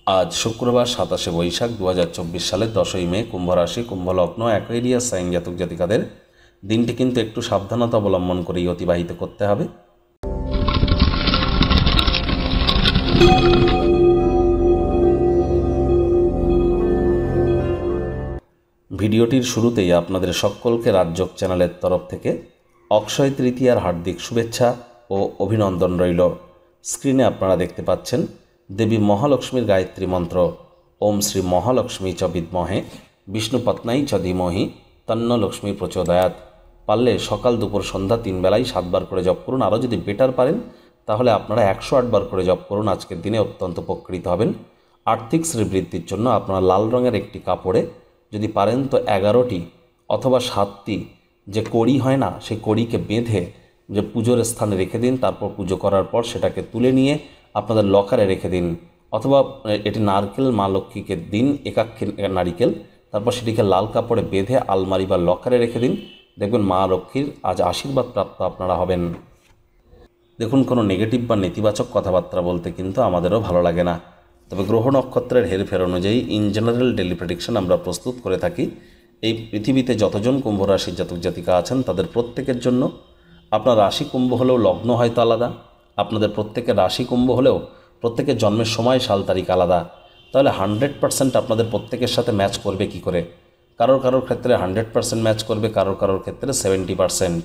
আজ শুক্রবার 27শে বৈশাখ 2024 সালের 10ই মে, কুম্ভ রাশি, কুম্ভ লগ্ন, অ্যাকোয়ারিয়াস সাইন জাতক জাতিকাদের দিনটি কিন্তু একটু সাবধানতা অবলম্বন করেই অতিবাহিত করতে হবে। ভিডিওটির শুরুতেই আপনাদের সকলকে রাজযোগ চ্যানেলের তরফ থেকে অক্ষয় তৃতীয়ার হার্দিক শুভেচ্ছা ও অভিনন্দন রইল। স্ক্রিনে আপনারা দেখতে পাচ্ছেন দেবী মহালক্ষ্মীর গায়ত্রী মন্ত্র, ওম শ্রী মহালক্ষ্মী চ বিদ্মহে বিষ্ণুপত্নাই চ ধীমহি তন্ন লক্ষ্মী প্রচোদয়াৎ। পারলে সকাল দুপুর সন্ধ্যা 3 বেলায় 7 বার করে জপ করুন। আরও যদি বেটার পারেন তাহলে আপনারা 108 বার করে জপ করুন। আজকের দিনে অত্যন্ত উপকৃত হবেন। আর্থিক শ্রীবৃদ্ধির জন্য আপনারা লাল রঙের একটি কাপড়ে যদি পারেন তো 11টি অথবা 7টি যে কড়ি হয় না, সেই কড়িকে বেঁধে যে পুজোর স্থানে রেখে দিন। তারপর পুজো করার পর সেটাকে তুলে নিয়ে আপনাদের লকারে রেখে দিন, অথবা এটি নারকেল মা লক্ষ্মীকে দিন, একাক্ষী নারিকেল। তারপর সেটিকে লাল কাপড়ে বেঁধে আলমারি বা লকারে রেখে দিন। দেখবেন মা লক্ষ্মীর আজ আশীর্বাদ প্রাপ্ত আপনারা হবেন। দেখুন, কোনো নেগেটিভ বা নেতিবাচক কথাবার্তা বলতে কিন্তু আমাদেরও ভালো লাগে না, তবে গ্রহ নক্ষত্রের হেরফের অনুযায়ী ইন জেনারেল ডেলি প্রেডিকশন আমরা প্রস্তুত করে থাকি। এই পৃথিবীতে যতজন কুম্ভ রাশির জাতক জাতিকা আছেন তাদের প্রত্যেকের জন্য, আপনার রাশি কুম্ভ হলেও লগ্ন হয়তো আলাদা, আপনাদের প্রত্যেকের রাশি কুম্ভ হলেও প্রত্যেকের জন্মের সময় সাল তারিখ আলাদা। তাহলে 100% আপনাদের প্রত্যেকের সাথে ম্যাচ করবে কি করে? কারোর ক্ষেত্রে 100% ম্যাচ করবে, কারোর ক্ষেত্রে 70%।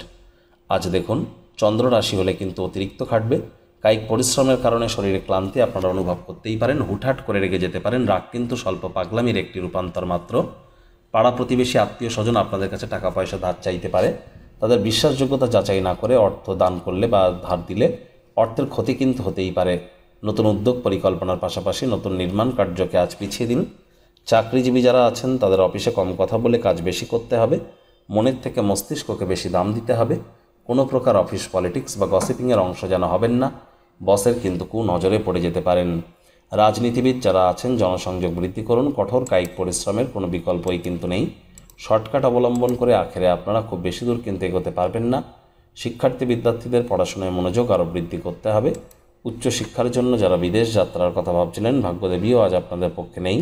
আজ দেখুন, চন্দ্র রাশি হলে কিন্তু অতিরিক্ত খাটবে। কায়িক পরিশ্রমের কারণে শরীরে ক্লান্তি আপনারা অনুভব করতেই পারেন। হুটহাট করে রেগে যেতে পারেন। রাগ কিন্তু স্বল্প পাগলামির একটি রূপান্তর মাত্র। পাড়া প্রতিবেশী, আত্মীয় স্বজন আপনাদের কাছে টাকা পয়সা ধার চাইতে পারে। তাদের বিশ্বাসযোগ্যতা যাচাই না করে অর্থ দান করলে বা ধার দিলে অর্থের ক্ষতি কিন্তু হতেই পারে। নতুন উদ্যোগ পরিকল্পনার পাশাপাশি নতুন নির্মাণ কার্যকে আজ পিছিয়ে দিন। চাকরিজীবী যারা আছেন তাদের অফিসে কম কথা বলে কাজ বেশি করতে হবে। মনের থেকে মস্তিষ্ককে বেশি দাম দিতে হবে। কোনো প্রকার অফিস পলিটিক্স বা গসিপিংয়ের অংশ যেন হবেন না। বসের কিন্তু নজরে পড়ে যেতে পারেন। রাজনীতিবিদ যারা আছেন জনসংযোগ বৃদ্ধি করুন। কঠোর কায়িক পরিশ্রমের কোনো বিকল্পই কিন্তু নেই। শর্টকাট অবলম্বন করে আখেরে আপনারা খুব বেশি দূর কিন্তু এগোতে পারবেন না। শিক্ষার্থী বিদ্যার্থীদের পড়াশোনায় মনোযোগ আরও বৃদ্ধি করতে হবে। উচ্চশিক্ষার জন্য যারা বিদেশ যাত্রার কথা ভাবছিলেন, ভাগ্যদেবীও আজ আপনাদের পক্ষে নেই।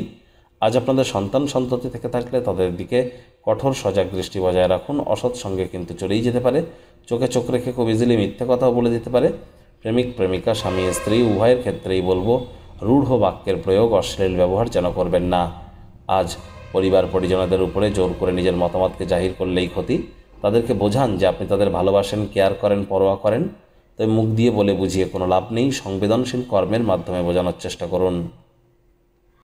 আজ আপনাদের সন্তান সন্ততি থেকে থাকলে তাদের দিকে কঠোর সজাগ দৃষ্টি বজায় রাখুন। অসৎ সঙ্গে কিন্তু চলেই যেতে পারে। চোখে চোখ রেখে খুব ইজিলি মিথ্যে কথাও বলে দিতে পারে। প্রেমিক প্রেমিকা, স্বামী স্ত্রী উভয়ের ক্ষেত্রেই বলবো, রূঢ় বাক্যের প্রয়োগ, অশ্লীল ব্যবহার যেন করবেন না। আজ পরিবার পরিজনদের উপরে জোর করে নিজের মতামতকে জাহির করলেই ক্ষতি। তাদেরকে বোঝান যে আপনি তাদের ভালোবাসেন, কেয়ার করেন, পরোয়া করেন। তবে মুখ দিয়ে বলে বুঝিয়ে কোনো লাভ নেই। সংবেদনশীল কর্মের মাধ্যমে বোঝানোর চেষ্টা করুন।